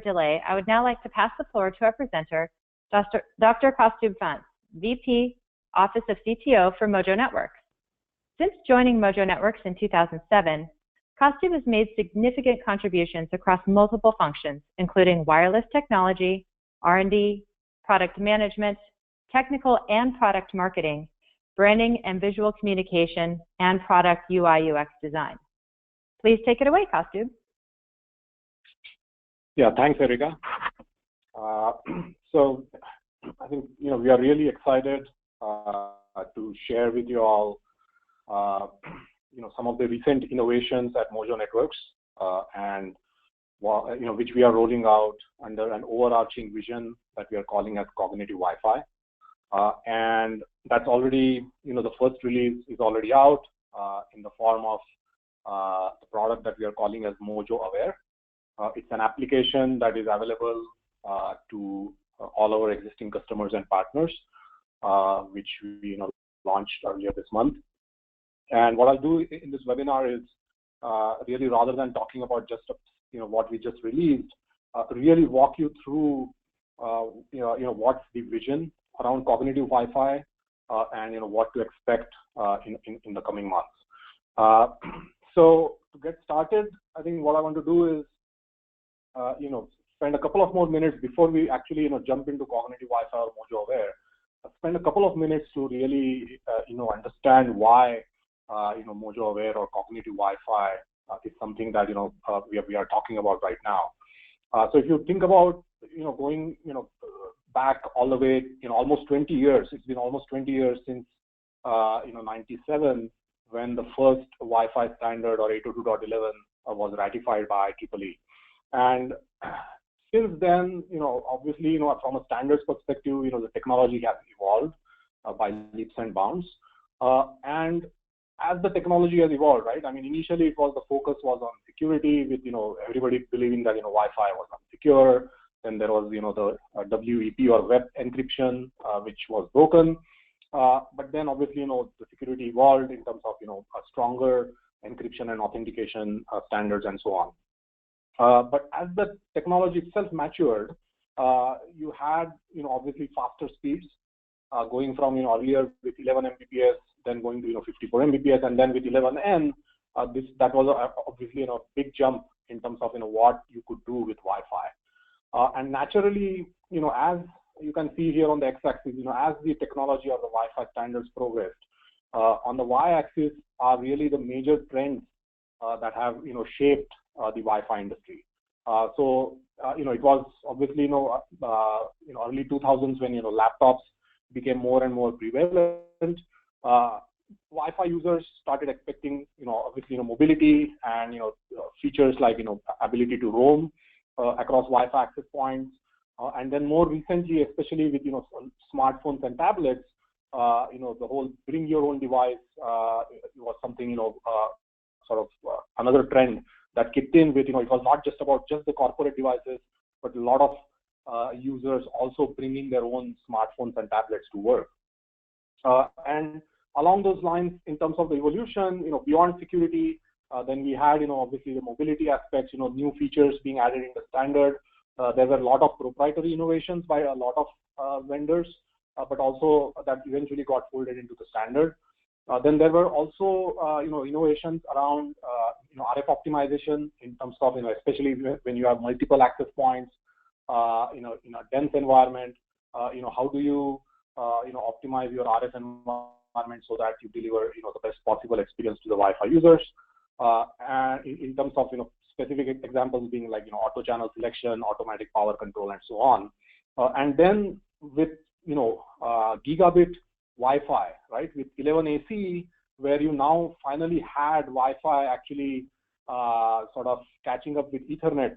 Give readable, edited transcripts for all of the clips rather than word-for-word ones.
delay, I would now like to pass the floor to our presenter, Dr. Kaustubh Pant, VP, Office of CTO for Mojo Networks. Since joining Mojo Networks in 2007, Kaustubh has made significant contributions across multiple functions, including wireless technology, R&D, product management, technical and product marketing, branding and visual communication, and product UI/UX design. Please take it away, Kaustubh. Yeah, thanks, Erica. So I think we are really excited to share with you all some of the recent innovations at Mojo Networks and which we are rolling out under an overarching vision that we are calling as Cognitive Wi-Fi. And that's already, the first release is already out in the form of the product that we are calling as Mojo Aware. It's an application that is available to all our existing customers and partners, which we launched earlier this month. And what I'll do in this webinar is really, rather than talking about just what we just released, really walk you through what's the vision around cognitive Wi-Fi and what to expect in the coming months. So to get started, I think what I want to do is spend a couple of more minutes before we actually jump into cognitive Wi-Fi or Mojo Aware. Spend a couple of minutes to really understand why Mojo Aware or cognitive Wi-Fi is something that we are talking about right now. So if you think about going back all the way almost 20 years, it's been almost 20 years since 97 when the first Wi-Fi standard or 802.11 was ratified by IEEE. And since then, obviously, from a standards perspective, the technology has evolved by leaps and bounds. And as the technology has evolved, right? I mean, initially the focus was on security, with everybody believing that Wi-Fi was unsecure. Then there was the WEP or web encryption, which was broken. But then obviously the security evolved in terms of a stronger encryption and authentication standards and so on. But as the technology itself matured, you had obviously faster speeds, going from earlier with 11 Mbps, then going to 54 Mbps, and then with 11N, that was obviously a big jump in terms of what you could do with Wi-Fi. And naturally, as you can see here on the x-axis, as the technology of the Wi-Fi standards progressed, on the y-axis are really the major trends that have shaped the Wi-Fi industry. So it was obviously early 2000s when laptops became more and more prevalent. Wi-Fi users started expecting obviously mobility and features like ability to roam across Wi-Fi access points. And then more recently, especially with smartphones and tablets, the whole bring your own device was something sort of another trend that kicked in with it was not just about just the corporate devices, but a lot of users also bringing their own smartphones and tablets to work. And along those lines, in terms of the evolution, beyond security, then we had obviously the mobility aspects, new features being added in the standard. There were a lot of proprietary innovations by a lot of vendors, but also that eventually got folded into the standard. Then there were also innovations around RF optimization in terms of especially when you have multiple access points in a dense environment. How do you optimize your RF environment so that you deliver the best possible experience to the Wi-Fi users? And in terms of specific examples being like auto channel selection, automatic power control, and so on. And then with gigabit Wi-Fi, right, with 11AC, where you now finally had Wi-Fi actually sort of catching up with Ethernet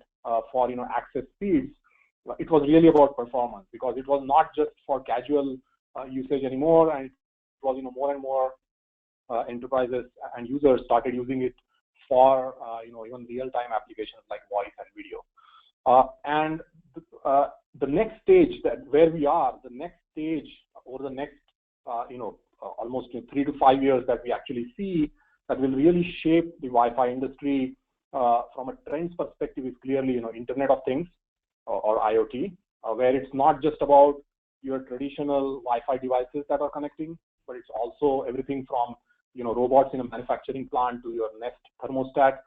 for access speeds. It was really about performance, because it was not just for casual usage anymore, and it was more and more enterprises and users started using it for even real-time applications like voice and video. And the next stage where we are, the next stage over the next almost 3 to 5 years that we actually see that will really shape the Wi-Fi industry from a trends perspective is clearly Internet of Things. or IoT, where it's not just about your traditional Wi-Fi devices that are connecting, but it's also everything from robots in a manufacturing plant to your Nest thermostat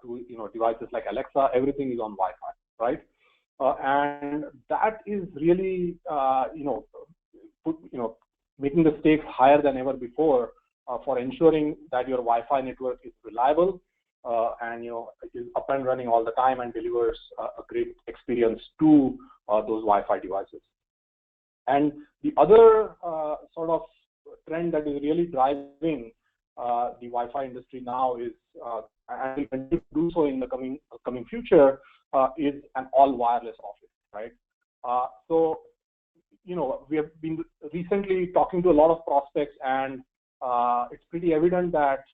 to devices like Alexa. Everything is on Wi-Fi, right? And that is really making the stakes higher than ever before for ensuring that your Wi-Fi network is reliable and is up and running all the time and delivers a great experience to those Wi-Fi devices. And the other sort of trend that is really driving the Wi-Fi industry now is, and will continue to do so in the coming future, is an all wireless office, right? So we have been recently talking to a lot of prospects, and it's pretty evident that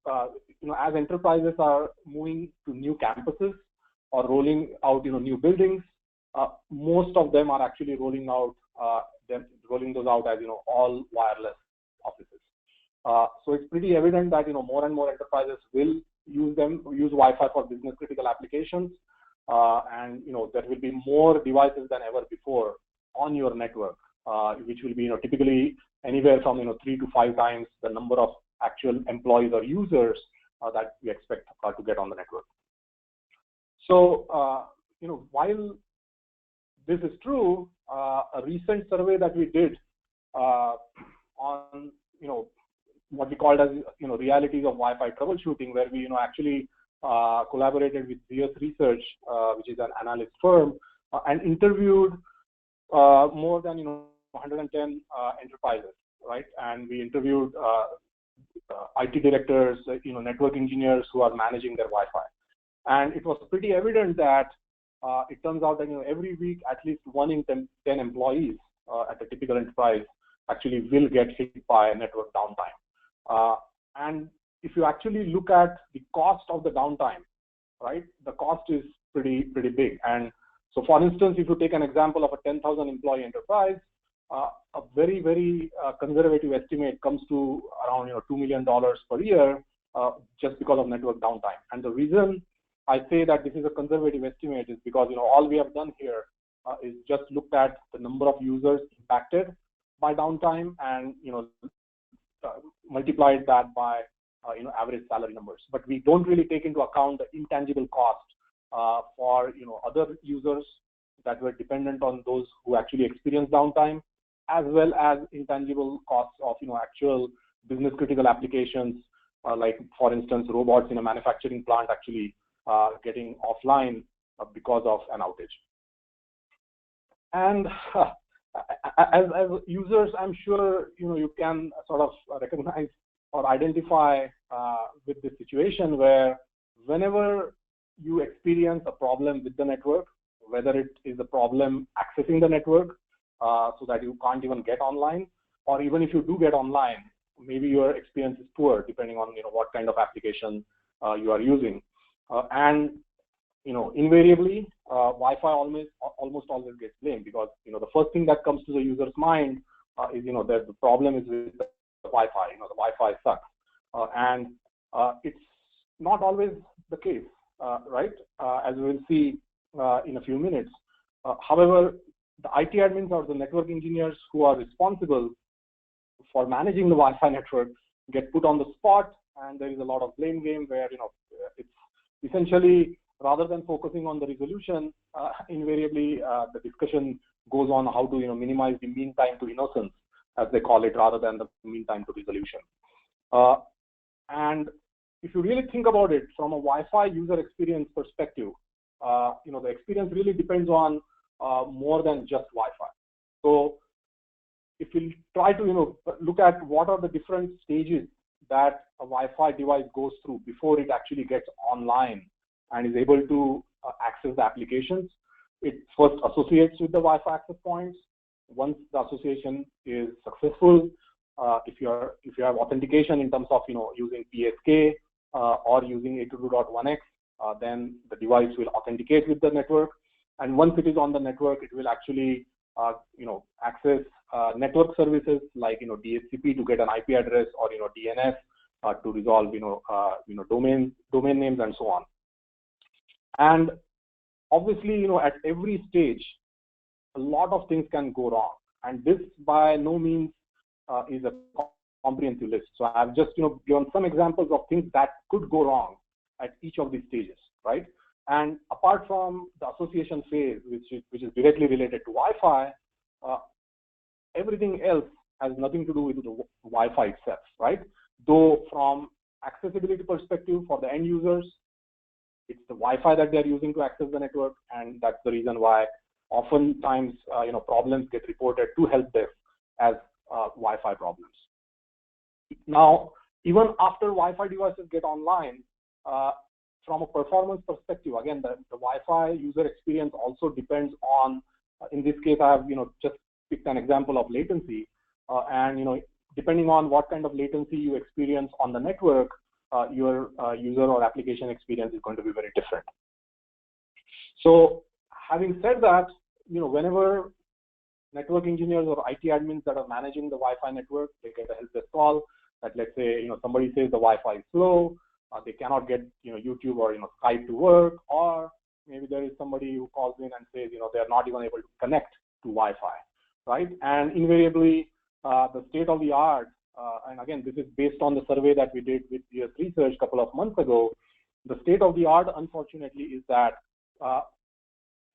as enterprises are moving to new campuses or rolling out new buildings, most of them are actually rolling those out as all wireless offices. So it's pretty evident that more and more enterprises will use Wi-Fi for business critical applications, and there will be more devices than ever before on your network, which will be typically anywhere from 3 to 5 times the number of actual employees or users that we expect to get on the network. So while this is true, a recent survey that we did on what we called as realities of Wi-Fi troubleshooting, where we actually collaborated with ZS Research, which is an analyst firm, and interviewed more than 110 enterprises, right? And we interviewed IT directors, network engineers who are managing their Wi-Fi, and it was pretty evident that it turns out that every week at least 1 in 10 employees at a typical enterprise actually will get hit by network downtime. And if you actually look at the cost of the downtime, right, the cost is pretty big. And so, for instance, if you take an example of a 10,000 employee enterprise, a very, very conservative estimate comes to around $2 million per year just because of network downtime. And the reason I say that this is a conservative estimate is because all we have done here is just looked at the number of users impacted by downtime and multiplied that by average salary numbers. But we don't really take into account the intangible cost for other users that were dependent on those who actually experienced downtime, as well as intangible costs of actual business critical applications, like for instance robots in a manufacturing plant actually getting offline because of an outage. And as users, I'm sure you can sort of recognize or identify with this situation where whenever you experience a problem with the network, whether it is a problem accessing the network so that you can't even get online, or even if you do get online, maybe your experience is poor depending on what kind of application you are using. And invariably, Wi-Fi almost always gets blamed because the first thing that comes to the user's mind is that the problem is with the Wi-Fi. The Wi-Fi sucks, and it's not always the case, right? As we will see in a few minutes. However, the IT admins or the network engineers who are responsible for managing the Wi-Fi network get put on the spot, and there is a lot of blame game where it's essentially, rather than focusing on the resolution, invariably the discussion goes on how to minimize the mean time to innocence, as they call it, rather than the mean time to resolution. And if you really think about it from a Wi-Fi user experience perspective, the experience really depends on more than just Wi-Fi. So if you try to look at what are the different stages that a Wi-Fi device goes through before it actually gets online and is able to access the applications, it first associates with the Wi-Fi access points. Once the association is successful, if you have authentication in terms of using PSK or using 802.1x, then the device will authenticate with the network. And once it is on the network, it will actually access network services like DHCP to get an IP address, or DNS to resolve domain names and so on. And obviously, at every stage, a lot of things can go wrong, and this by no means is a comprehensive list. So I've just given some examples of things that could go wrong at each of these stages, right? And apart from the association phase, which is directly related to Wi-Fi, everything else has nothing to do with the Wi-Fi itself, right? Though from accessibility perspective for the end users, it's the Wi-Fi that they're using to access the network, and that's the reason why oftentimes problems get reported to help desk as Wi-Fi problems. Now, even after Wi-Fi devices get online, from a performance perspective, again, the Wi-Fi user experience also depends on, in this case, I have just picked an example of latency, and depending on what kind of latency you experience on the network, your user or application experience is going to be very different. So, having said that, whenever network engineers or IT admins that are managing the Wi-Fi network, they get a help desk call that, let's say, somebody says the Wi-Fi is slow, they cannot get YouTube or Skype to work, or maybe there is somebody who calls in and says they are not even able to connect to Wi-Fi, right? And invariably, the state of the art, and again, this is based on the survey that we did with US Research a couple of months ago. The state of the art, unfortunately, is that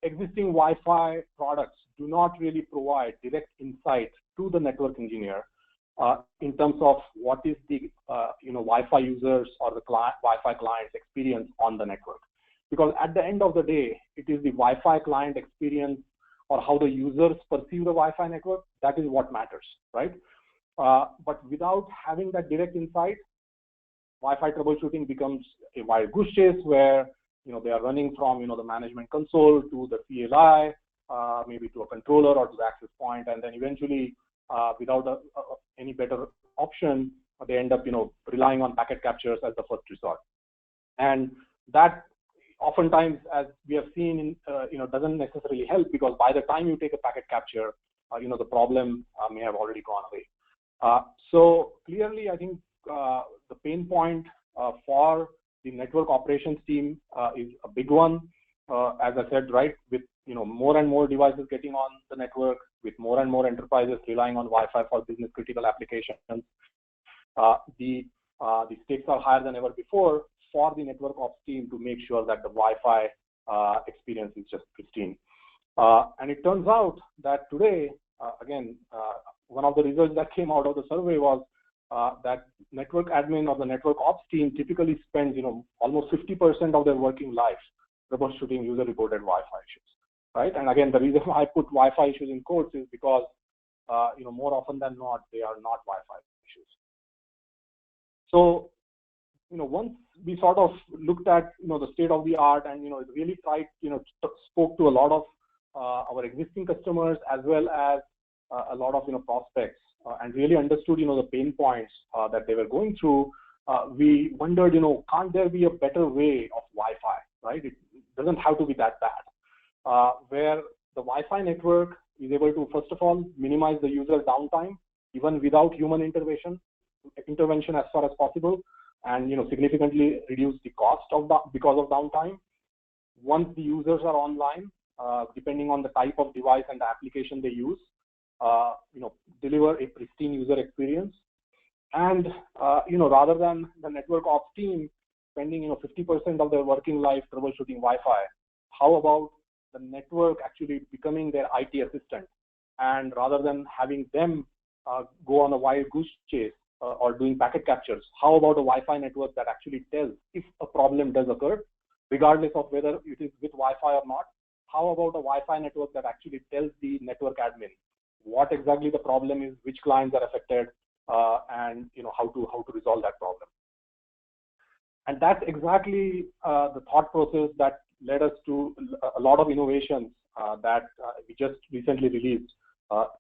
existing Wi-Fi products do not really provide direct insight to the network engineer in terms of what is the Wi-Fi users or the Wi-Fi client's experience on the network. Because at the end of the day, it is the Wi-Fi client experience or how the users perceive the Wi-Fi network, that is what matters, right? But without having that direct insight, Wi-Fi troubleshooting becomes a wild goose chase where they are running from the management console to the CLI, maybe to a controller or to the access point, and then eventually, without any better option, they end up relying on packet captures as the first resort. And that oftentimes, as we have seen, doesn't necessarily help, because by the time you take a packet capture, the problem may have already gone away. So clearly, I think the pain point for the network operations team is a big one. As I said, right, with more and more devices getting on the network, with more and more enterprises relying on Wi-Fi for business critical applications, the stakes are higher than ever before for the network ops team to make sure that the Wi-Fi experience is just pristine. And it turns out that today, again, one of the results that came out of the survey was that network admin or the network ops team typically spends almost 50% of their working life troubleshooting user-reported Wi-Fi issues, right? And again, the reason why I put Wi-Fi issues in quotes is because more often than not, they are not Wi-Fi issues. So once we sort of looked at the state of the art and really tried spoke to a lot of our existing customers as well as a lot of prospects and really understood the pain points that they were going through, we wondered can't there be a better way of Wi-Fi, right? It doesn't have to be that bad, where the Wi-Fi network is able to, first of all, minimize the user downtime even without human intervention as far as possible, and significantly reduce the cost of because of downtime. Once the users are online, depending on the type of device and the application they use, deliver a pristine user experience. And rather than the network ops team spending 50% of their working life troubleshooting Wi-Fi, how about the network actually becoming their IT assistant? And rather than having them go on a wild goose chase or doing packet captures, how about a Wi-Fi network that actually tells if a problem does occur, regardless of whether it is with Wi-Fi or not? How about a Wi-Fi network that actually tells the network admin what exactly the problem is, which clients are affected, and how to resolve that problem? And that's exactly the thought process that led us to a lot of innovations that we just recently released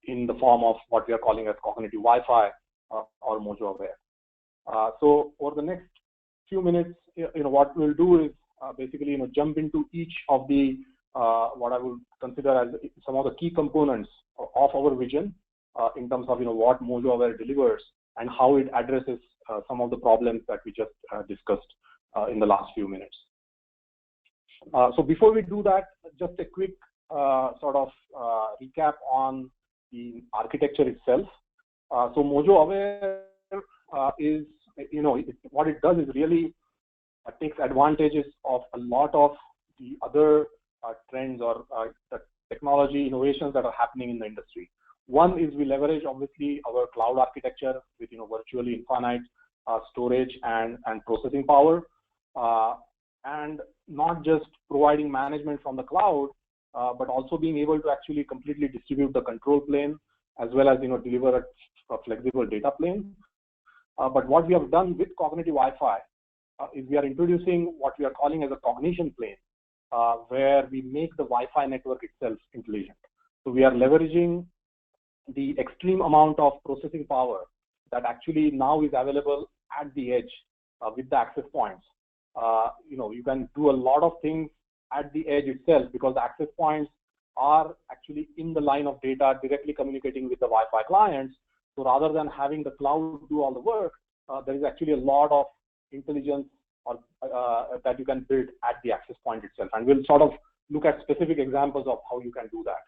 in the form of what we are calling as cognitive Wi-Fi or Mojo Aware. So over the next few minutes, what we'll do is basically jump into each of the what I would consider as some of the key components of our vision in terms of what Mojo Aware delivers and how it addresses some of the problems that we just discussed in the last few minutes. So before we do that, just a quick sort of recap on the architecture itself. So Mojo Aware is, what it does is really takes advantages of a lot of the other trends or the technology innovations that are happening in the industry. One is we leverage obviously our cloud architecture with virtually infinite storage and processing power, and not just providing management from the cloud, but also being able to actually completely distribute the control plane as well as deliver a flexible data plane. But what we have done with Cognitive Wi-Fi is we are introducing what we are calling as a cognition plane, where we make the Wi-Fi network itself intelligent. So we are leveraging the extreme amount of processing power that actually now is available at the edge with the access points. You can do a lot of things at the edge itself because the access points are actually in the line of data directly communicating with the Wi-Fi clients. So rather than having the cloud do all the work, there is actually a lot of intelligence that you can build at the access point itself. And we'll sort of look at specific examples of how you can do that.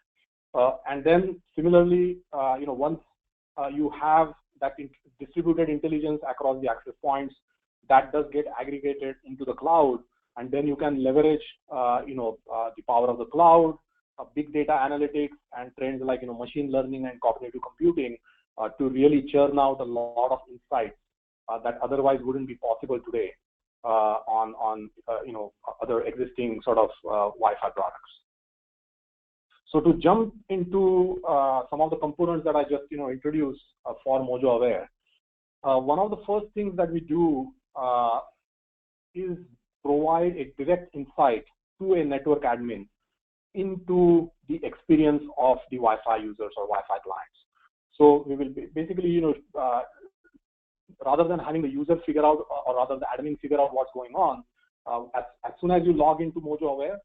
And then similarly, once you have that distributed intelligence across the access points, that does get aggregated into the cloud, and then you can leverage, the power of the cloud, big data analytics, and trends like machine learning and cognitive computing to really churn out a lot of insights that otherwise wouldn't be possible today on other existing sort of Wi-Fi products. So to jump into some of the components that I just introduced for Mojo Aware, one of the first things that we do is provide a direct insight to a network admin into the experience of the Wi-Fi users or Wi-Fi clients. So we will basically, rather than having the user figure out, or rather the admin figure out what's going on, as soon as you log into Mojo Aware,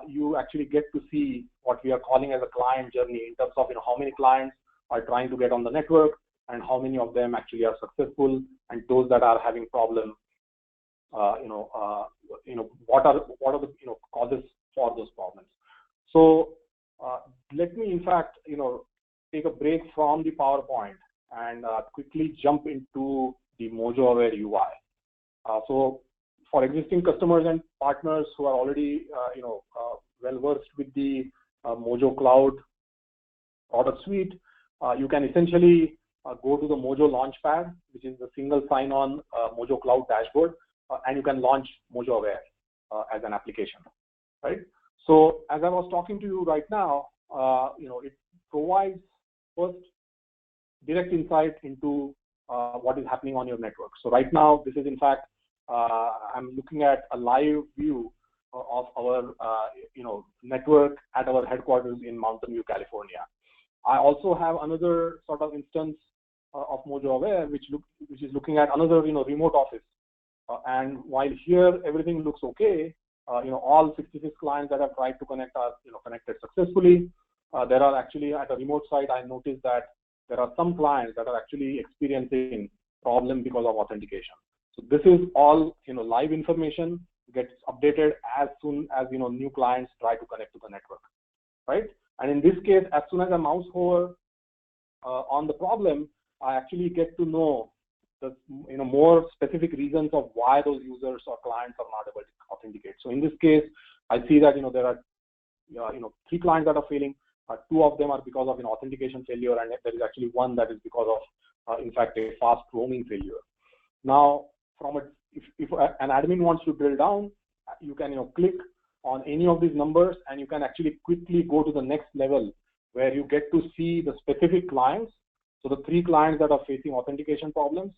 you actually get to see what we are calling as a client journey in terms of how many clients are trying to get on the network and how many of them actually are successful, and those that are having problems, what are the causes for those problems. So let me in fact take a break from the PowerPoint and quickly jump into the Mojo Aware UI. So for existing customers and partners who are already well versed with the Mojo Cloud product suite, you can essentially go to the Mojo Launchpad, which is the single sign-on Mojo Cloud dashboard, and you can launch Mojo Aware as an application, right? So as I was talking to you right now, it provides first direct insight into what is happening on your network. So right now, this is in fact, I'm looking at a live view of our network at our headquarters in Mountain View, California. I also have another sort of instance of Mojo Aware, which is looking at another remote office. And while here everything looks okay, all 66 clients that have tried to connect are connected successfully. There are actually at a remote site, I noticed that there are some clients that are actually experiencing problems because of authentication. So this is all live information, gets updated as soon as new clients try to connect to the network, right? And in this case, as soon as I mouse over on the problem, I actually get to know the more specific reasons of why those users or clients are not able to authenticate. So in this case, I see that there are 3 clients that are failing. 2 of them are because of an authentication failure, and there is actually one that is because of, in fact, a fast roaming failure. Now, if an admin wants to drill down, you can click on any of these numbers, and you can actually quickly go to the next level where you get to see the specific clients. So the 3 clients that are facing authentication problems,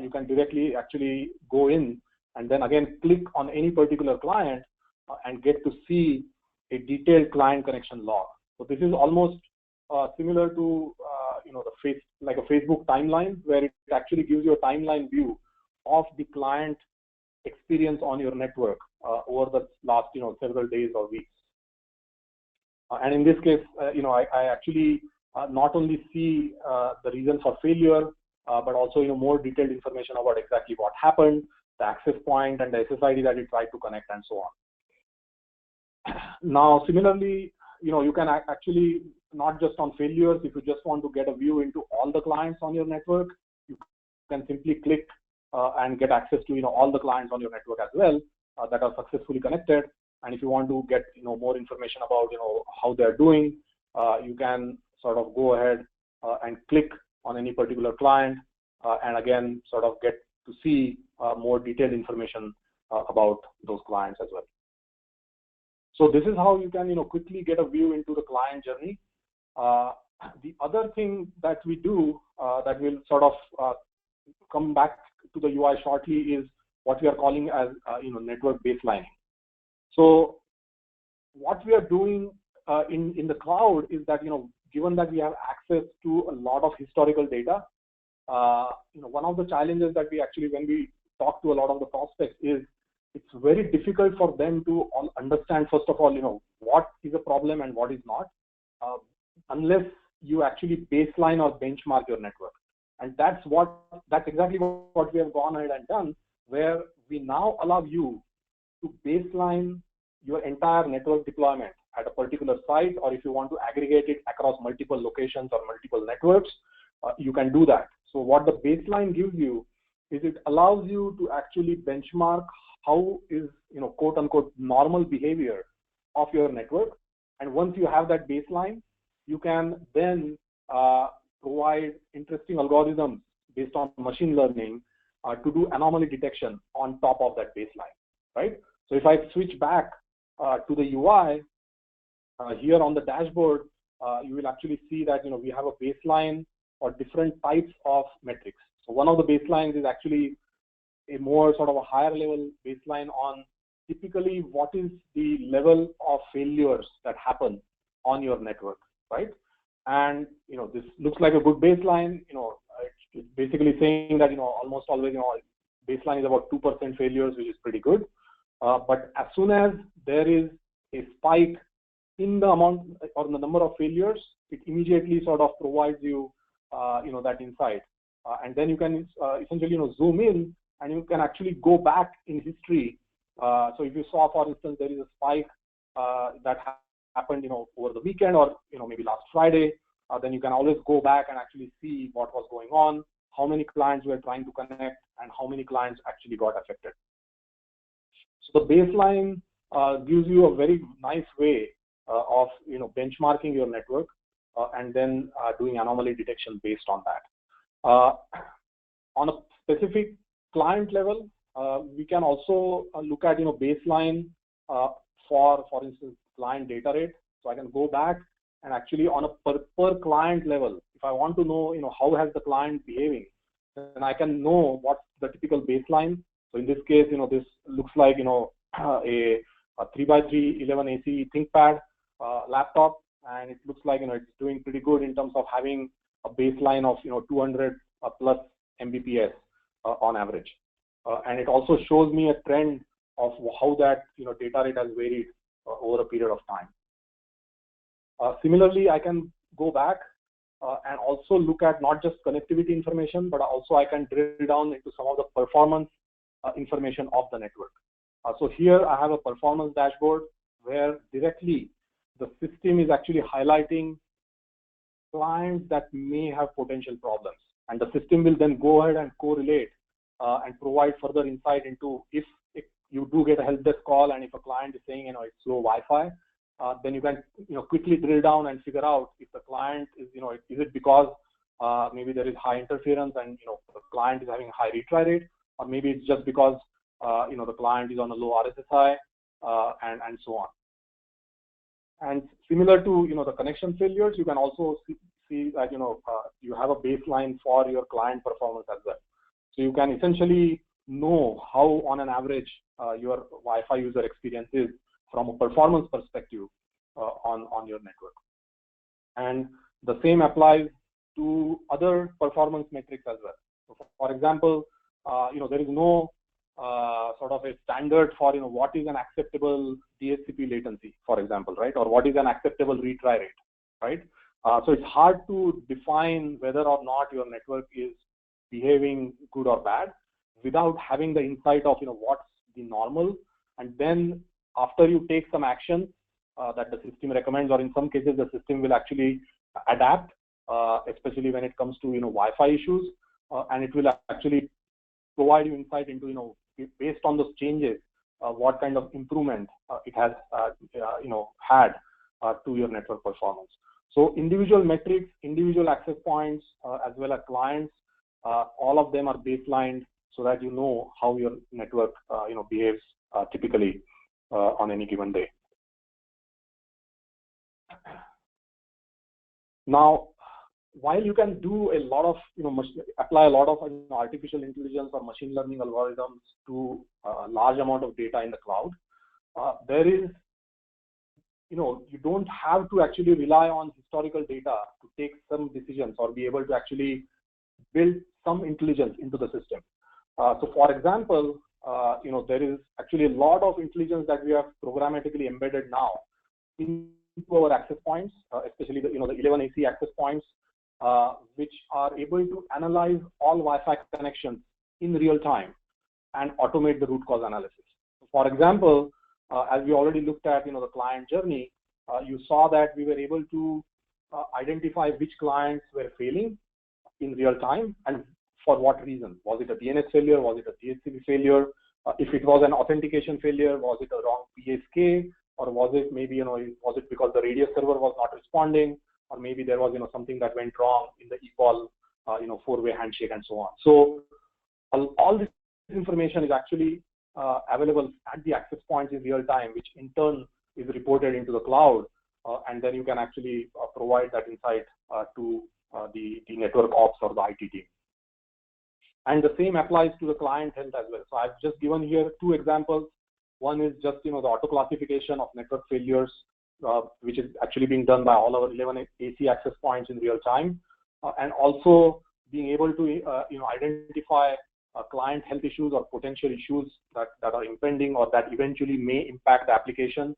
you can directly actually go in and then again click on any particular client and get to see a detailed client connection log. So this is almost similar to like a Facebook timeline, where it actually gives you a timeline view of the client experience on your network over the last several days or weeks. And in this case, I actually not only see the reason for failure, but also more detailed information about exactly what happened, the access point and the SSID that it tried to connect, and so on. Now, similarly, you can actually not just on failures. If you just want to get a view into all the clients on your network, you can simply click and get access to all the clients on your network as well that are successfully connected. And if you want to get more information about how they're doing, you can sort of go ahead and click on any particular client, and again sort of get to see more detailed information about those clients as well. So this is how you can quickly get a view into the client journey. The other thing that we do that will sort of come back to the UI shortly is what we are calling as network baselining. So what we are doing in the cloud is that given that we have access to a lot of historical data, one of the challenges that we actually, when we talk to a lot of the prospects, is it's very difficult for them to understand, first of all, what is a problem and what is not, unless you actually baseline or benchmark your network. And that's exactly what we have gone ahead and done, where we now allow you to baseline your entire network deployment at a particular site, or if you want to aggregate it across multiple locations or multiple networks, you can do that. So what the baseline gives you is it allows you to actually benchmark how is, quote unquote, normal behavior of your network. And once you have that baseline, you can then provide interesting algorithms based on machine learning to do anomaly detection on top of that baseline, right? So if I switch back to the UI, here on the dashboard, you will actually see that we have a baseline for different types of metrics. So one of the baselines is actually a more sort of a higher level baseline on typically what is the level of failures that happen on your network, right? And this looks like a good baseline. It's basically saying that almost always baseline is about 2% failures, which is pretty good. But as soon as there is a spike in the amount or the number of failures, it immediately sort of provides you that insight, and then you can essentially zoom in and you can actually go back in history. So if you saw, for instance, there is a spike that happened over the weekend or maybe last Friday, then you can always go back and actually see what was going on, how many clients were trying to connect, and how many clients actually got affected. So the baseline gives you a very nice way of benchmarking your network and then doing anomaly detection based on that. On a specific client level, we can also look at baseline for instance client data rate. So I can go back and actually on a per client level, if I want to know how has the client behaving, then I can know what's the typical baseline. So in this case, this looks like a 3x3 11 AC ThinkPad laptop, and it looks like it's doing pretty good in terms of having a baseline of 200 plus Mbps on average, and it also shows me a trend of how that data rate has varied over a period of time. Similarly, I can go back and also look at not just connectivity information, but also I can drill down into some of the performance information of the network. So here I have a performance dashboard where directly the system is actually highlighting clients that may have potential problems, and the system will then go ahead and correlate and provide further insight into if you do get a help desk call and if a client is saying it's slow Wi-Fi, then you can quickly drill down and figure out if the client is is it because maybe there is high interference and the client is having a high retry rate, or maybe it's just because the client is on a low RSSI and so on. And similar to the connection failures, you can also see that you have a baseline for your client performance as well. So you can essentially know how on an average your Wi-Fi user experience is from a performance perspective on your network. And the same applies to other performance metrics as well. So for example, there is no sort of a standard for what is an acceptable DHCP latency, for example, right? Or what is an acceptable retry rate, right? So it's hard to define whether or not your network is behaving good or bad without having the insight of what's the normal, and then after you take some action, that the system recommends, or in some cases the system will actually adapt, especially when it comes to Wi-Fi issues, and it will actually provide you insight into based on those changes what kind of improvement it has had to your network performance. So individual metrics, individual access points, as well as clients, all of them are baselined so that you know how your network behaves typically on any given day. Now, while you can do a lot of apply a lot of artificial intelligence or machine learning algorithms to a large amount of data in the cloud, there is you don't have to actually rely on historical data to take some decisions or be able to actually build some intelligence into the system. So for example, there is actually a lot of intelligence that we have programmatically embedded now into our access points, especially the 11AC access points, which are able to analyze all Wi-Fi connections in real time and automate the root cause analysis. For example, as we already looked at the client journey, you saw that we were able to identify which clients were failing in real time and for what reason. Was it a DNS failure? Was it a DHCP failure? If it was an authentication failure, was it a wrong PSK? Or was it maybe, was it because the radius server was not responding? Or maybe there was, something that went wrong in the equal, four-way handshake and so on. So all this information is actually available at the access points in real time, which in turn is reported into the cloud. And then you can actually provide that insight to the network ops or the IT team. And the same applies to the client health as well. So I've just given here two examples. One is just the auto classification of network failures, which is actually being done by all our 11 AC access points in real time, and also being able to identify client health issues or potential issues that are impending or that eventually may impact the application,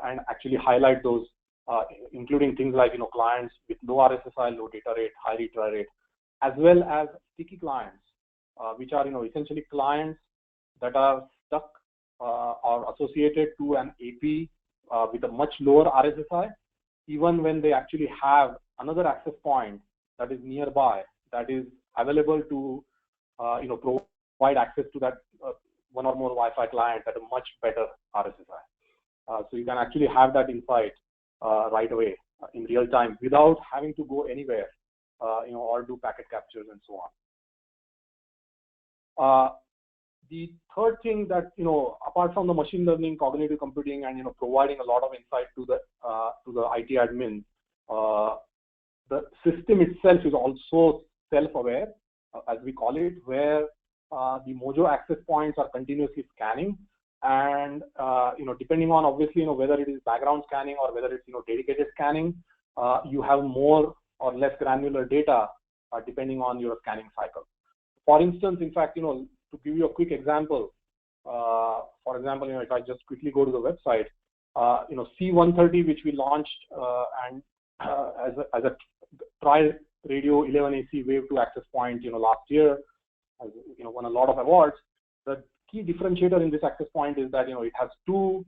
and actually highlight those, including things like clients with low RSSI, low data rate, high retry rate, as well as sticky clients, which are essentially clients that are stuck or associated to an AP with a much lower RSSI, even when they actually have another access point that is nearby that is available to provide access to that one or more Wi-Fi clients at a much better RSSI. So you can actually have that insight right away in real time without having to go anywhere, or do packet captures and so on. The third thing that, apart from the machine learning, cognitive computing, and providing a lot of insight to the IT admin, the system itself is also self-aware, as we call it, where the Mojo access points are continuously scanning, and depending on obviously whether it is background scanning or whether it's dedicated scanning, you have more or less granular data depending on your scanning cycle. For instance, in fact, to give you a quick example, for example, if I just quickly go to the website, C130, which we launched and as a trial radio 11AC Wave 2 access point, last year, has won a lot of awards. The key differentiator in this access point is that it has two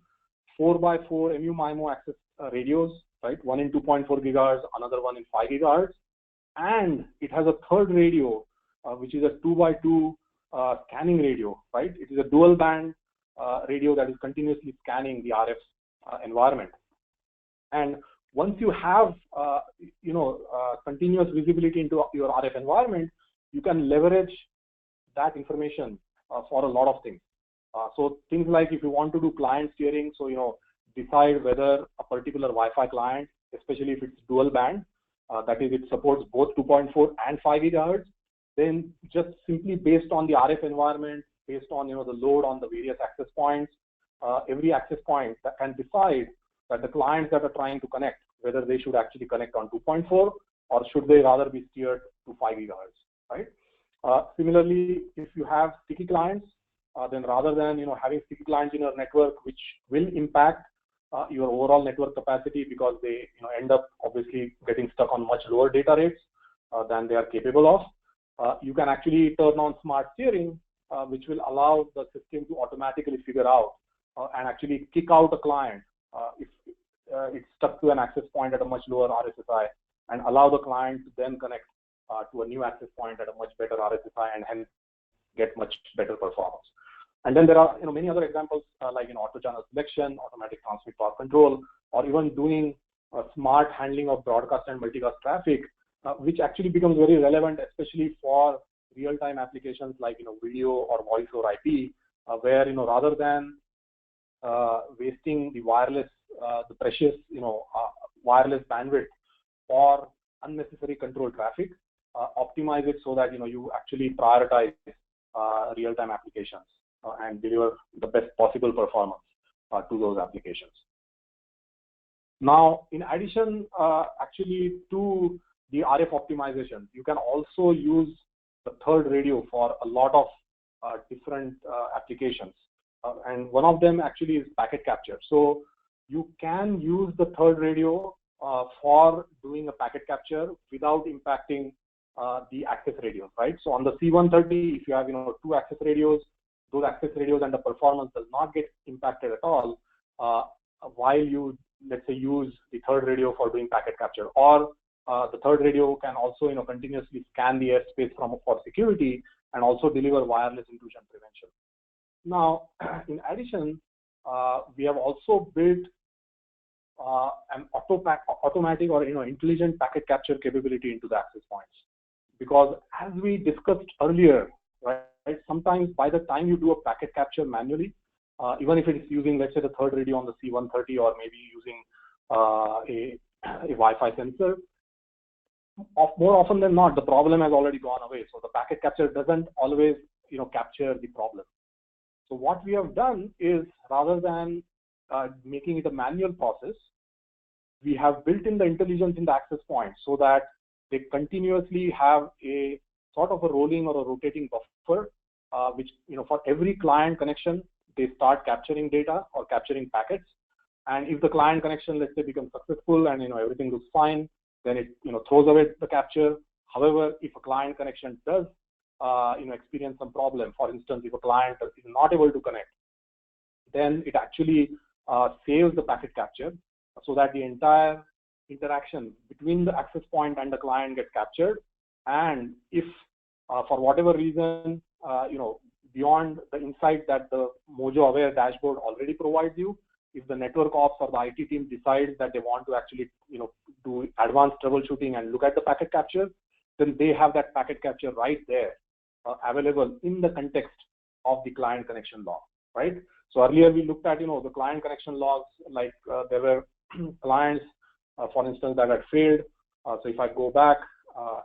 4x4 MU-MIMO access radios, right? One in 2.4 gigahertz, another one in 5 gigahertz, and it has a third radio, which is a 2x2 scanning radio, right? It is a dual band radio that is continuously scanning the RF environment. And once you have, continuous visibility into your RF environment, you can leverage that information for a lot of things. So things like if you want to do client steering, so, decide whether a particular Wi-Fi client, especially if it's dual band, that is, it supports both 2.4 and 5 gigahertz, then just simply based on the RF environment, based on the load on the various access points, every access point that can decide that the clients that are trying to connect, whether they should actually connect on 2.4 or should they rather be steered to 5 gigahertz, right? Similarly, if you have sticky clients, then rather than having sticky clients in your network, which will impact your overall network capacity because they end up obviously getting stuck on much lower data rates than they are capable of, you can actually turn on smart steering, which will allow the system to automatically figure out and actually kick out a client if it's stuck to an access point at a much lower RSSI and allow the client to then connect to a new access point at a much better RSSI and hence get much better performance. And then there are many other examples like auto channel selection, automatic transmit path control, or even doing smart handling of broadcast and multicast traffic, which actually becomes very relevant, especially for real-time applications like video or voice over IP, where rather than wasting the wireless, the precious wireless bandwidth for unnecessary control traffic, optimize it so that you actually prioritize real-time applications and deliver the best possible performance to those applications. Now, in addition, actually to the RF optimization, you can also use the third radio for a lot of different applications. And one of them actually is packet capture. So you can use the third radio for doing a packet capture without impacting the access radios, right? So on the C130, if you have two access radios, those access radios and the performance does not get impacted at all while you, let's say, use the third radio for doing packet capture. Or the third radio can also continuously scan the airspace for security and also deliver wireless intrusion prevention. Now, in addition, we have also built an automatic or intelligent packet capture capability into the access points, because as we discussed earlier, right, sometimes by the time you do a packet capture manually, even if it is using, let's say, the third radio on the C130 or maybe using a Wi-Fi sensor, more often than not, the problem has already gone away. So the packet capture doesn't always capture the problem. So what we have done is, rather than making it a manual process, we have built in the intelligence in the access point so that they continuously have a sort of a rolling or a rotating buffer, which for every client connection, they start capturing data or capturing packets. And if the client connection, let's say, becomes successful and everything looks fine, then it throws away the capture. However, if a client connection does experience some problem, for instance, if a client is not able to connect, then it actually saves the packet capture so that the entire interaction between the access point and the client gets captured. And if for whatever reason, beyond the insight that the Mojo Aware dashboard already provides you, if the network ops or the IT team decides that they want to actually do advanced troubleshooting and look at the packet capture, then they have that packet capture right there available in the context of the client connection log, right? So earlier we looked at the client connection logs, like there were clients, for instance, that had failed. So if I go back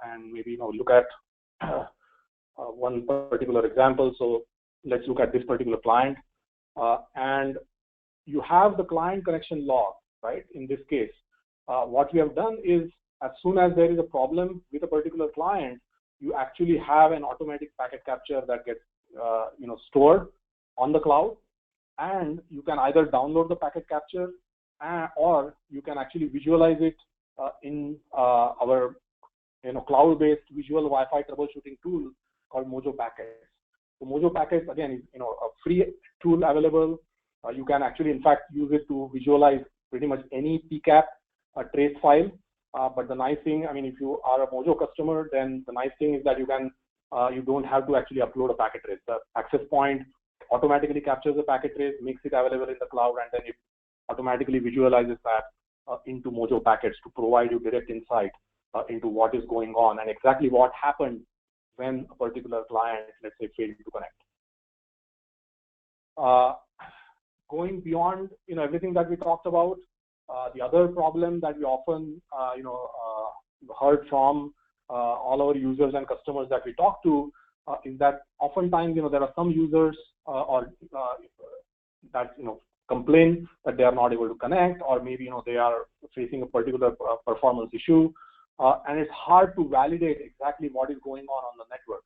and maybe look at one particular example, so let's look at this particular client, and you have the client connection log, right? In this case, what we have done is, as soon as there is a problem with a particular client, you actually have an automatic packet capture that gets stored on the cloud, and you can either download the packet capture or you can actually visualize it in our cloud-based visual Wi-Fi troubleshooting tool called Mojo Packets. So Mojo Packets, again, is a free tool available. You can actually, in fact, use it to visualize pretty much any PCAP trace file. But the nice thing, if you are a Mojo customer, then the nice thing is that you don't have to actually upload a packet trace. The access point automatically captures the packet trace, makes it available in the cloud, and then it automatically visualizes that into Mojo Packets to provide you direct insight into what is going on and exactly what happened when a particular client, let's say, failed to connect. Going beyond everything that we talked about, the other problem that we often heard from all our users and customers that we talk to is that oftentimes there are some users or that complain that they are not able to connect, or maybe they are facing a particular performance issue, and it's hard to validate exactly what is going on the network.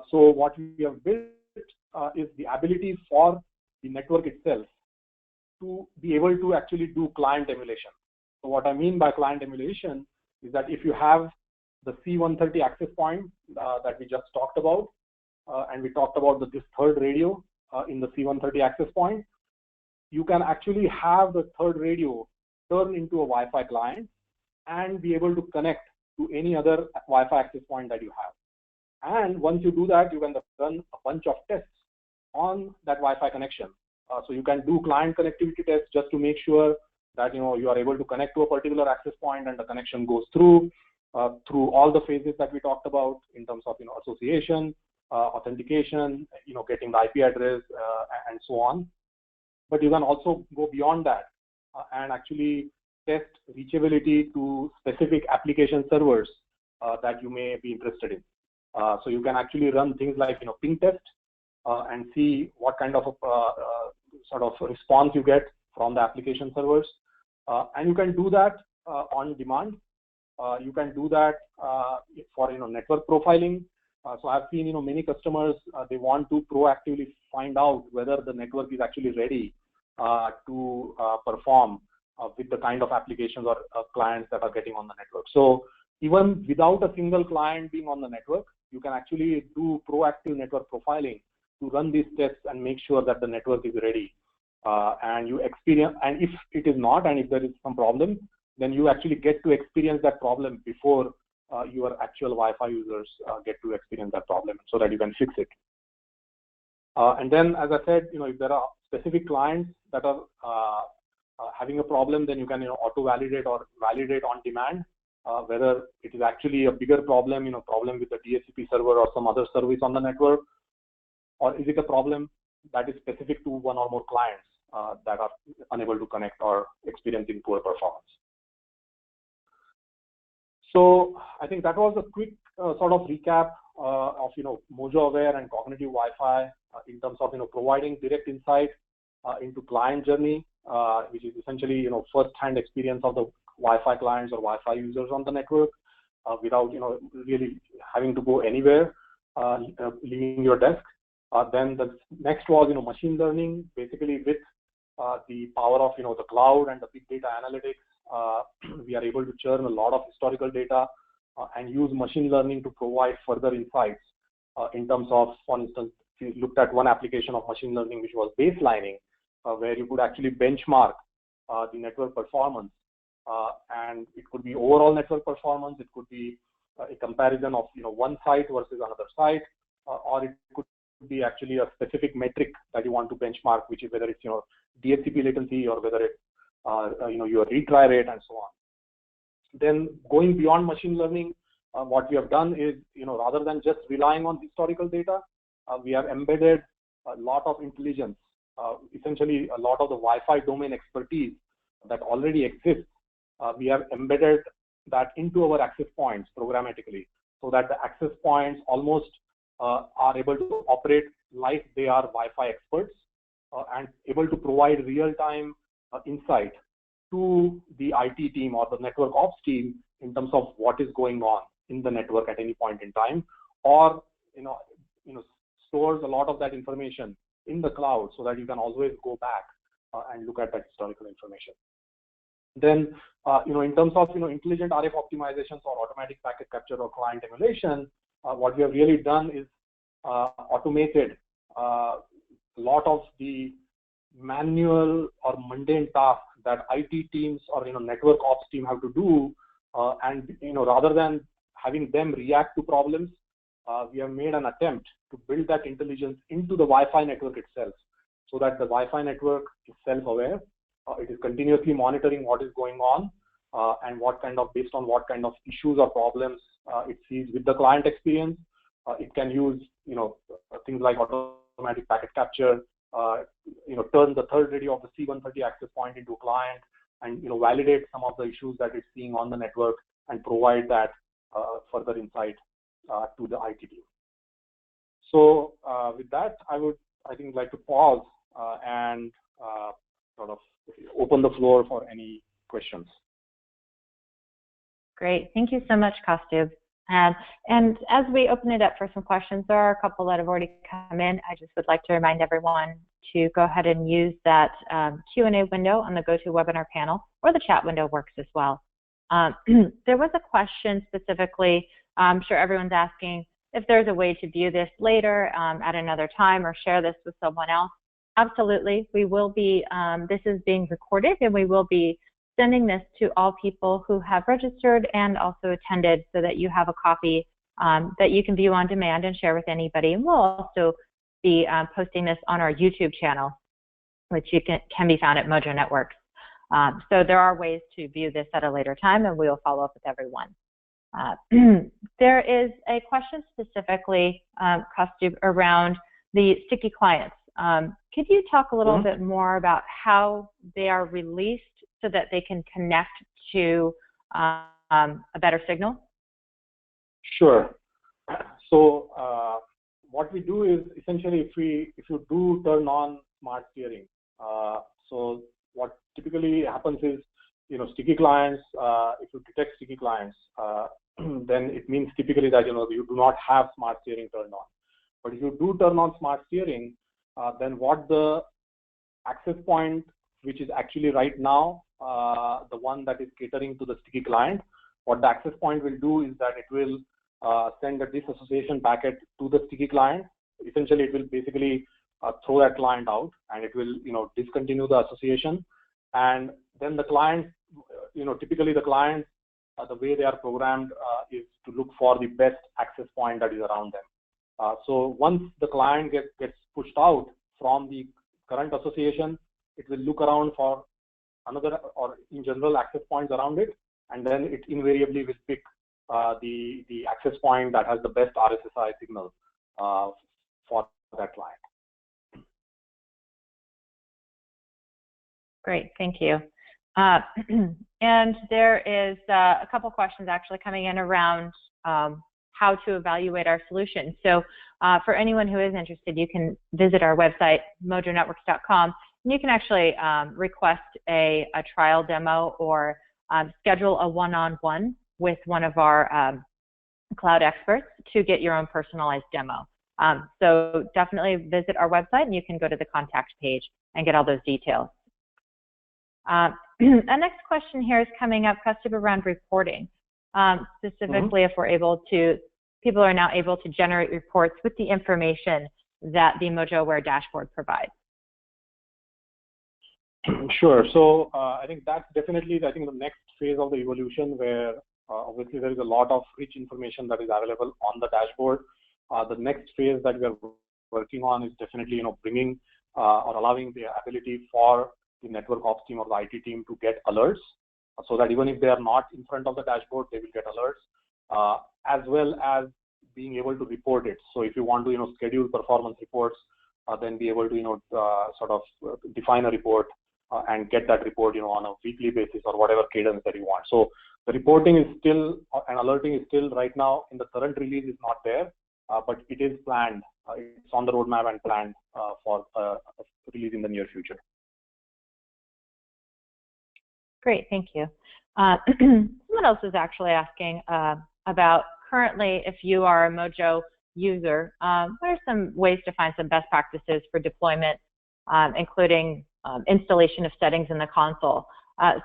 So what we have built is the ability for the network itself to be able to actually do client emulation. So what I mean by client emulation is that if you have the C130 access point that we just talked about, and we talked about this third radio in the C130 access point, you can actually have the third radio turn into a Wi-Fi client and be able to connect to any other Wi-Fi access point that you have. And once you do that, you can run a bunch of tests on that Wi-Fi connection. So you can do client connectivity tests just to make sure that you are able to connect to a particular access point and the connection goes through all the phases that we talked about in terms of association, authentication, getting the IP address, and so on. But you can also go beyond that and actually test reachability to specific application servers that you may be interested in. So you can actually run things like ping test and see what kind of sort of response you get from the application servers, and you can do that on demand. You can do that for network profiling. So I've seen many customers they want to proactively find out whether the network is actually ready to perform with the kind of applications or clients that are getting on the network. So even without a single client being on the network, you can actually do proactive network profiling to run these tests and make sure that the network is ready. And you experience, and if it is not, and if there is some problem, then you actually get to experience that problem before your actual Wi-Fi users get to experience that problem, so that you can fix it. And then, as I said, if there are specific clients that are having a problem, then you can auto-validate or validate on demand whether it is actually a bigger problem, problem with the DHCP server or some other service on the network, or is it a problem that is specific to one or more clients that are unable to connect or experiencing poor performance. So I think that was a quick sort of recap of MojoAware and cognitive Wi-Fi in terms of providing direct insight into client journey, which is essentially first-hand experience of the Wi-Fi clients or Wi-Fi users on the network without really having to go anywhere, leaving your desk. Then the next was machine learning, basically with the power of the cloud and the big data analytics. We are able to churn a lot of historical data and use machine learning to provide further insights in terms of, for instance, if you looked at one application of machine learning which was baselining, where you could actually benchmark the network performance, and it could be overall network performance, it could be a comparison of one site versus another site, or it could be actually a specific metric that you want to benchmark, which is whether it's DHCP latency or whether it's your retry rate and so on. Then going beyond machine learning, what we have done is rather than just relying on historical data, we have embedded a lot of intelligence, essentially a lot of the Wi-Fi domain expertise that already exists. We have embedded that into our access points programmatically, so that the access points almost are able to operate like they are Wi-Fi experts and able to provide real-time insight to the IT team or the network ops team in terms of what is going on in the network at any point in time, or stores a lot of that information in the cloud so that you can always go back and look at that historical information. Then, in terms of intelligent RF optimizations or automatic packet capture or client emulation, what we have really done is automated a lot of the manual or mundane tasks that IT teams or network ops team have to do, and rather than having them react to problems, we have made an attempt to build that intelligence into the Wi-Fi network itself, so that the Wi-Fi network is self-aware. It is continuously monitoring what is going on and based on what kind of issues or problems it sees with the client experience. It can use things like automatic packet capture, turn the third radio of the C130 access point into a client, and validate some of the issues that it's seeing on the network and provide that further insight to the IT team. So with that, I would like to pause and sort of open the floor for any questions. Great, thank you so much, Kaustubh. And as we open it up for some questions, there are a couple that have already come in. I just would like to remind everyone to go ahead and use that Q&A window on the GoToWebinar panel, or the chat window works as well. There was a question specifically, I'm sure everyone's asking if there's a way to view this later at another time or share this with someone else. Absolutely, we will be, this is being recorded and we will be sending this to all people who have registered and also attended so that you have a copy that you can view on demand and share with anybody. And we'll also be posting this on our YouTube channel, which you can be found at Mojo Networks. So there are ways to view this at a later time, and we will follow up with everyone. There is a question specifically, Kaustubh, around the sticky clients. Could you talk a little bit more about how they are released so that they can connect to a better signal? Sure. So what we do is essentially if you do turn on smart steering, so what typically happens is, sticky clients, if you detect sticky clients, then it means typically that, you do not have smart steering turned on. But if you do turn on smart steering, then what the access point, which is actually right now, the one that is catering to the sticky client, what the access point will do is that it will send a disassociation packet to the sticky client. Essentially, it will basically throw that client out, and it will, discontinue the association. And then the client, typically the client, the way they are programmed is to look for the best access point that is around them. So once the client gets pushed out from the current association, it will look around for another or in general access points around it, and then it invariably will pick the access point that has the best RSSI signal for that client. Great, thank you. And there is a couple questions actually coming in around how to evaluate our solution. So for anyone who is interested, you can visit our website, mojonetworks.com, and you can actually request a trial demo or schedule a one-on-one with one of our cloud experts to get your own personalized demo. So definitely visit our website, and you can go to the contact page and get all those details. Our next question here is coming up, Kaustubh, around reporting. Specifically, if we're able to, people are now able to generate reports with the information that the Mojo Aware dashboard provides. Sure. So I think that's definitely, the next phase of the evolution, where obviously there is a lot of rich information that is available on the dashboard. The next phase that we are working on is definitely, bringing or allowing the ability for the network ops team or the IT team to get alerts, so that even if they are not in front of the dashboard, they will get alerts, as well as being able to report it. So if you want to, schedule performance reports, then be able to, sort of define a report and get that report, on a weekly basis or whatever cadence that you want. So the reporting is still, and alerting is still right now in the current release is not there, but it is planned. It's on the roadmap and planned for a release in the near future. Great, thank you. Someone else is actually asking about currently, if you are a Mojo user, what are some ways to find some best practices for deployment, including installation of settings in the console?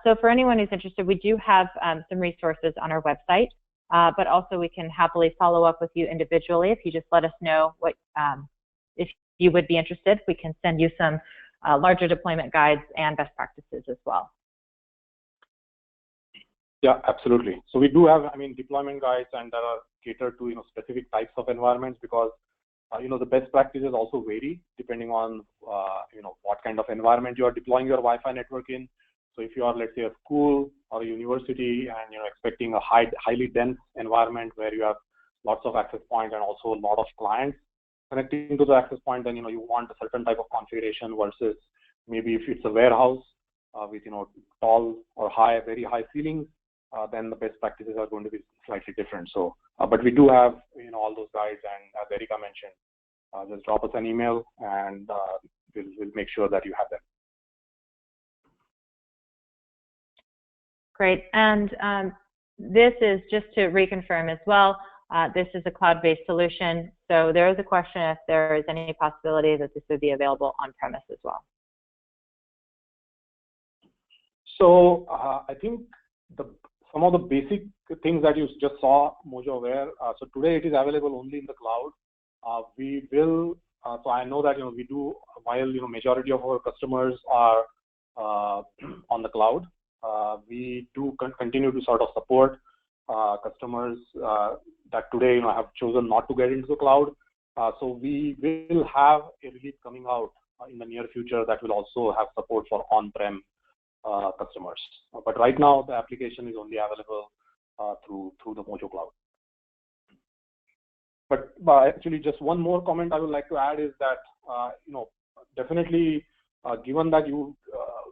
So for anyone who's interested, we do have some resources on our website, but also we can happily follow up with you individually if you just let us know what, if you would be interested. We can send you some larger deployment guides and best practices as well. Yeah, absolutely. So we do have, deployment guides, and that are catered to, specific types of environments, because, the best practices also vary depending on, what kind of environment you are deploying your Wi-Fi network in. So if you are, let's say, a school or a university, and expecting a highly dense environment where you have lots of access points and also a lot of clients connecting to the access point, then, you want a certain type of configuration, versus maybe if it's a warehouse with, tall or very high ceilings, then the best practices are going to be slightly different. So, but we do have, all those guides, and as Erika mentioned, just drop us an email, and we'll make sure that you have them. Great, and this is just to reconfirm as well, this is a cloud-based solution, so there is a question if there is any possibility that this would be available on-premise as well. So I think some of the basic things that you just saw, Mojo Aware, so today it is available only in the cloud. We will, so I know that, we do, while, majority of our customers are on the cloud, we do continue to sort of support customers that today have chosen not to get into the cloud. So we will have a release coming out in the near future that will also have support for on-prem customers. But right now, the application is only available through the Mojo Cloud. But actually, just one more comment I would like to add is that definitely, given that you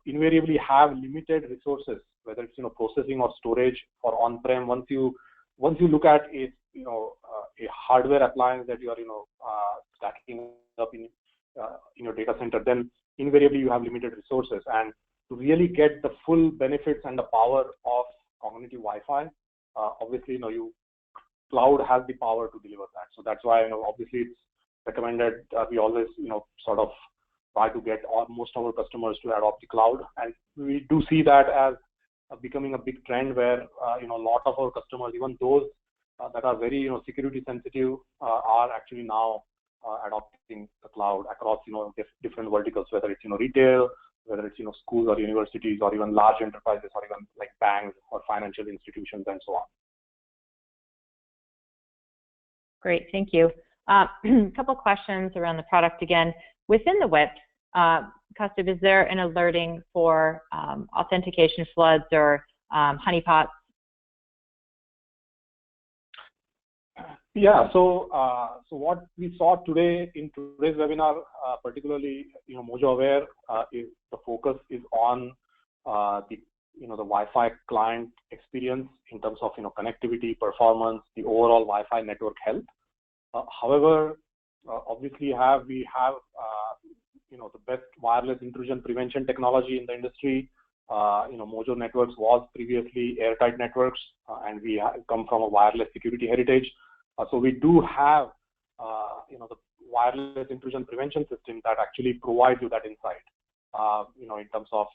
invariably have limited resources, whether it's processing or storage for on-prem, once you look at a a hardware appliance that you are stacking up in your data center, then invariably you have limited resources, and to really get the full benefits and the power of cognitive Wi-Fi, obviously cloud has the power to deliver that. So that's why obviously it's recommended. We always sort of try to get most of our customers to adopt the cloud, and we do see that as becoming a big trend where a lot of our customers, even those that are very security sensitive, are actually now adopting the cloud across different verticals, whether it's retail, whether it's schools or universities, or even large enterprises, or even like banks or financial institutions and so on. Great, thank you. A couple questions around the product again. Within the WIP, Kaustubh, is there an alerting for authentication floods or honeypots? Yeah, so what we saw today in today's webinar, particularly Mojo Aware, is the focus is on the Wi-Fi client experience in terms of connectivity, performance, the overall Wi-Fi network health. However, obviously we have the best wireless intrusion prevention technology in the industry. Mojo Networks was previously Airtight Networks, and we come from a wireless security heritage. So we do have the wireless intrusion prevention system that actually provides you that insight. In terms of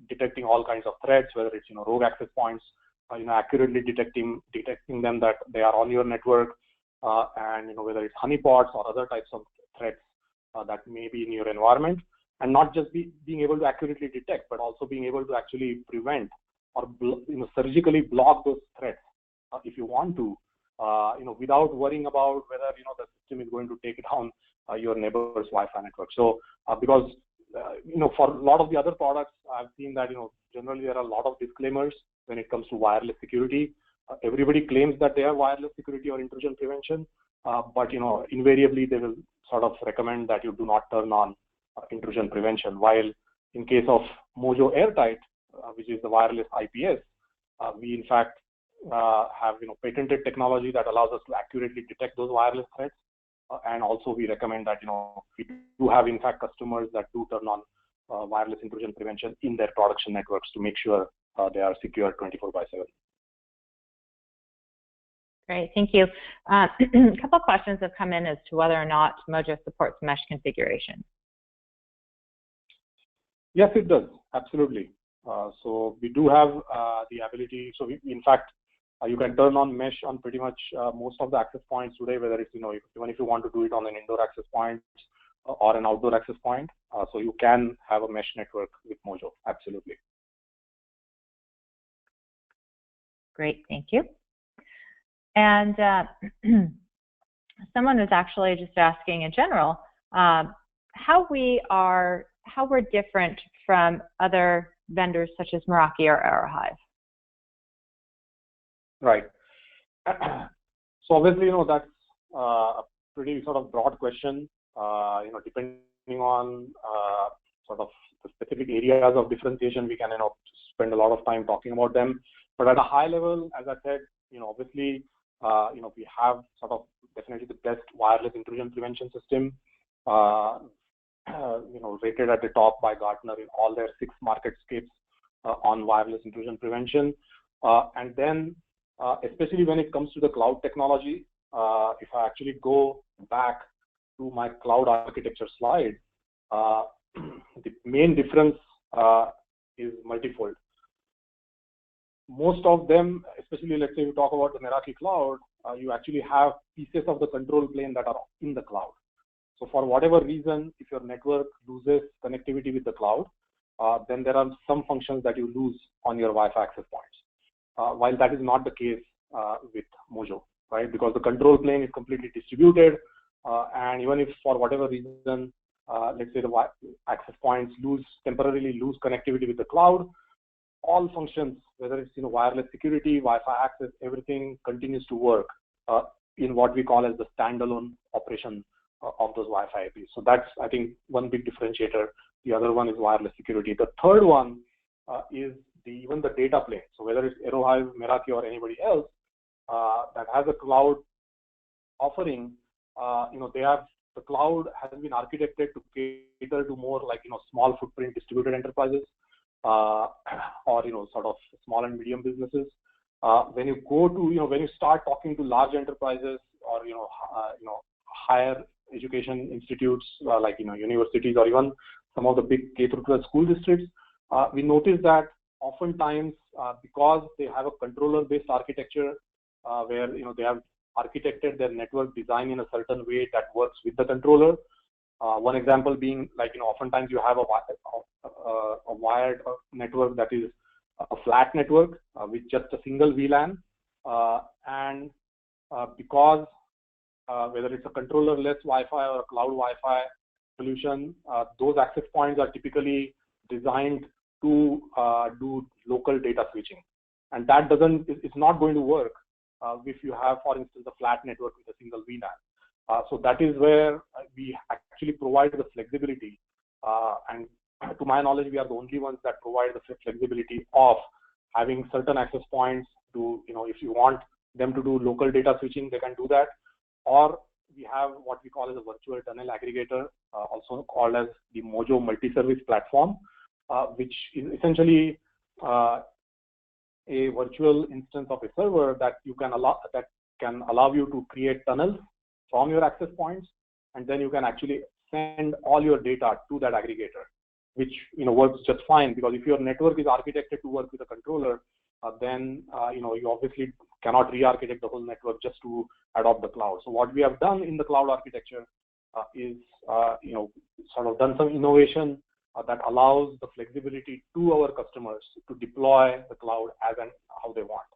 detecting all kinds of threats, whether it's rogue access points, accurately detecting them that they are on your network, and whether it's honeypots or other types of threats that may be in your environment, and not just being able to accurately detect, but also being able to actually prevent or surgically block those threats if you want to, without worrying about whether the system is going to take down your neighbor's Wi-Fi network. So because for a lot of the other products, I've seen that generally there are a lot of disclaimers when it comes to wireless security. Everybody claims that they have wireless security or intrusion prevention, but invariably they will sort of recommend that you do not turn on intrusion prevention. While in case of Mojo Airtight, which is the wireless IPS, we in fact have patented technology that allows us to accurately detect those wireless threats, and also we recommend that we do have in fact customers that do turn on wireless intrusion prevention in their production networks to make sure they are secure 24/7. Great, thank you. A couple questions have come in as to whether or not Mojo supports mesh configuration. Yes, it does, absolutely. So we do have the ability. So in fact, you can turn on mesh on pretty much most of the access points today, whether it's even if you want to do it on an indoor access point or an outdoor access point. So you can have a mesh network with Mojo, absolutely. Great, thank you. And someone was actually just asking in general how we're different from other vendors such as Meraki or Aerohive. Right. So obviously, that's a pretty sort of broad question. Depending on sort of the specific areas of differentiation, we can spend a lot of time talking about them. But at a high level, as I said, obviously, we have sort of definitely the best wireless intrusion prevention system, rated at the top by Gartner in all their 6 MarketScapes on wireless intrusion prevention. And then, especially when it comes to the cloud technology, if I actually go back to my cloud architecture slide, the main difference is multifold. Most of them, especially let's say you talk about the Meraki cloud, you actually have pieces of the control plane that are in the cloud. So for whatever reason, if your network loses connectivity with the cloud, then there are some functions that you lose on your Wi-Fi access points. While that is not the case with Mojo, right? Because the control plane is completely distributed, and even if for whatever reason, let's say the access points temporarily lose connectivity with the cloud, all functions, whether it's wireless security, Wi-Fi access, everything continues to work in what we call as the standalone operation of those Wi-Fi IPs. So that's, I think, one big differentiator. The other one is wireless security. The third one is even the data plane. So whether it's Aerohive, Meraki, or anybody else that has a cloud offering, the cloud has been architected to cater to more like small footprint distributed enterprises or sort of small and medium businesses. When you go to when you start talking to large enterprises or higher education institutes like universities or even some of the big K-12 school districts, we notice that oftentimes because they have a controller-based architecture where they have architected their network design in a certain way that works with the controller. One example being like oftentimes you have a wired network that is a flat network with just a single VLAN, and because whether it's a controller-less Wi-Fi or a cloud Wi-Fi solution, those access points are typically designed to do local data switching, and that it's not going to work if you have, for instance, a flat network with a single VLAN. So that is where we actually provide the flexibility, and to my knowledge, we are the only ones that provide the flexibility of having certain access points to, if you want them to do local data switching, they can do that. Or we have what we call as a virtual tunnel aggregator, also called as the Mojo multi-service platform, which is essentially a virtual instance of a server that can allow you to create tunnels from your access points, and then you can actually send all your data to that aggregator, which works just fine, because if your network is architected to work with a controller, then you obviously cannot re-architect the whole network just to adopt the cloud. So what we have done in the cloud architecture is sort of done some innovation that allows the flexibility to our customers to deploy the cloud as and how they want.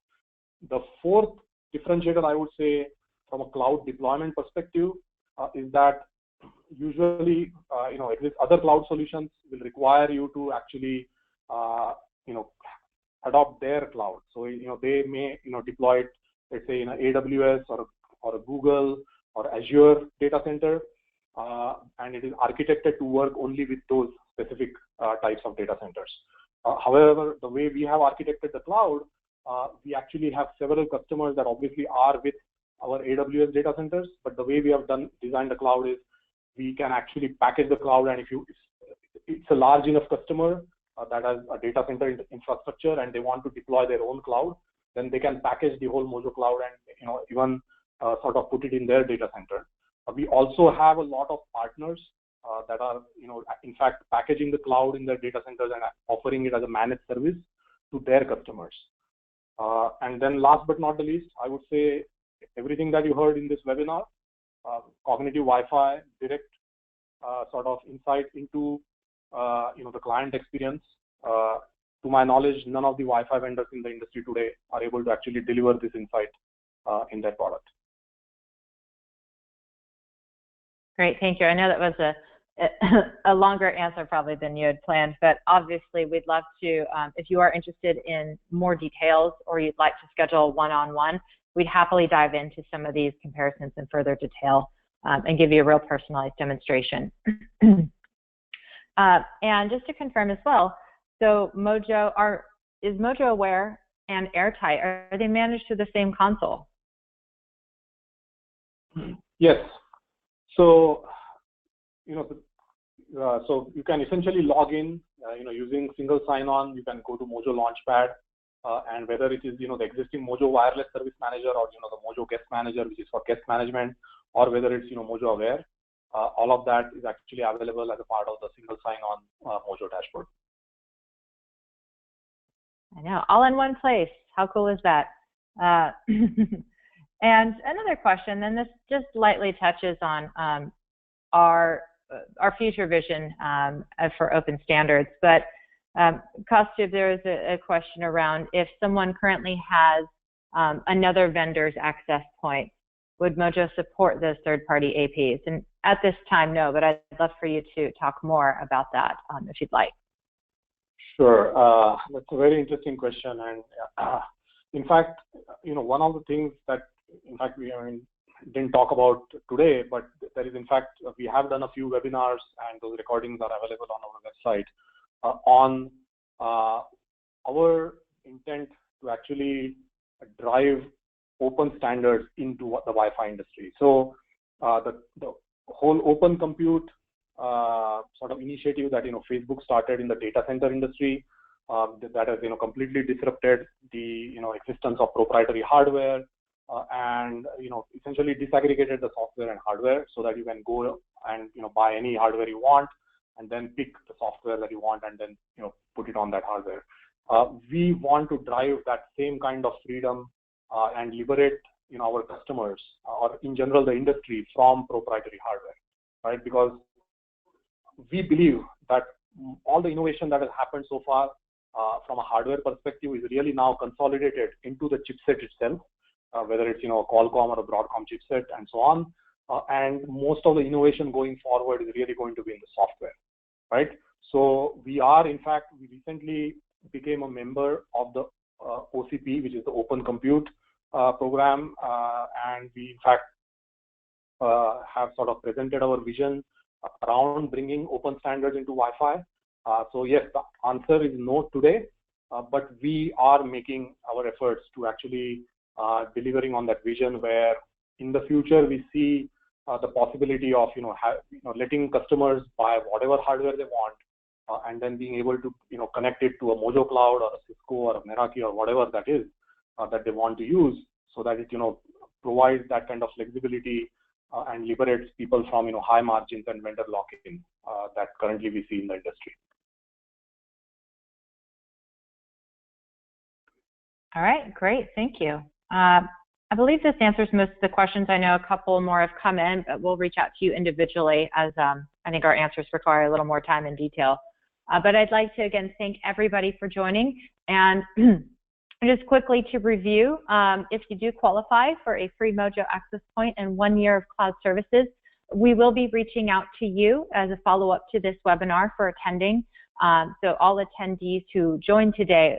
The fourth differentiator, I would say, from a cloud deployment perspective, is that usually, at least other cloud solutions will require you to actually, adopt their cloud. So, they may, deploy it, let's say, in an AWS or a Google or Azure data center, and it is architected to work only with those specific types of data centers. However, the way we have architected the cloud, we actually have several customers that obviously are with our AWS data centers, but the way we have designed the cloud is we can actually package the cloud, and if it's a large enough customer that has a data center infrastructure and they want to deploy their own cloud, then they can package the whole Mojo cloud and even sort of put it in their data center. We also have a lot of partners that are in fact packaging the cloud in their data centers and offering it as a managed service to their customers. And then last but not the least, I would say everything that you heard in this webinar, cognitive Wi-Fi, direct sort of insight into the client experience. To my knowledge, none of the Wi-Fi vendors in the industry today are able to actually deliver this insight in their product. Great, thank you. I know that was a longer answer probably than you had planned, but obviously we'd love to, if you are interested in more details or you'd like to schedule one-on-one, we'd happily dive into some of these comparisons in further detail and give you a real personalized demonstration. And just to confirm as well, so is Mojo Aware and Airtight, are they managed through the same console? Yes. So, so you can essentially log in, using single sign-on. You can go to Mojo Launchpad, and whether it is, the existing Mojo Wireless Service Manager or, the Mojo Guest Manager, which is for guest management, or whether it's, Mojo Aware, all of that is actually available as a part of the single sign-on Mojo dashboard. I know, all in one place. How cool is that? And another question, and this just lightly touches on our future vision for open standards, but Kaustubh, there is a question around if someone currently has another vendor's access point, would Mojo support those third-party APs? And at this time, no, but I'd love for you to talk more about that if you'd like. Sure. That's a very interesting question. And in fact, one of the things that, in fact, we didn't talk about today, but there is, in fact, we have done a few webinars, and those recordings are available on our website on our intent to actually drive open standards into the Wi-Fi industry. So the whole open compute sort of initiative that Facebook started in the data center industry, that has completely disrupted the existence of proprietary hardware, and essentially disaggregated the software and hardware so that you can go and buy any hardware you want and then pick the software that you want and then put it on that hardware. We want to drive that same kind of freedom and liberate our customers, or in general the industry, from proprietary hardware, right? Because we believe that all the innovation that has happened so far from a hardware perspective is really now consolidated into the chipset itself, whether it's Qualcomm or a Broadcom chipset and so on. And most of the innovation going forward is really going to be in the software, right? So we are, in fact, we recently became a member of the OCP, which is the Open Compute program, and we, in fact, have sort of presented our vision around bringing open standards into Wi-Fi. So yes, the answer is no today, but we are making our efforts to actually delivering on that vision, where in the future we see the possibility of letting customers buy whatever hardware they want, and then being able to connect it to a Mojo Cloud or a Cisco or a Meraki or whatever that is that they want to use, so that it provides that kind of flexibility and liberates people from high margins and vendor lock-in that currently we see in the industry. All right, great, thank you. I believe this answers most of the questions. I know a couple more have come in, but we'll reach out to you individually, as I think our answers require a little more time and detail. But I'd like to again thank everybody for joining, and just quickly to review, if you do qualify for a free Mojo access point and 1 year of cloud services, we will be reaching out to you as a follow-up to this webinar for attending. So all attendees who joined today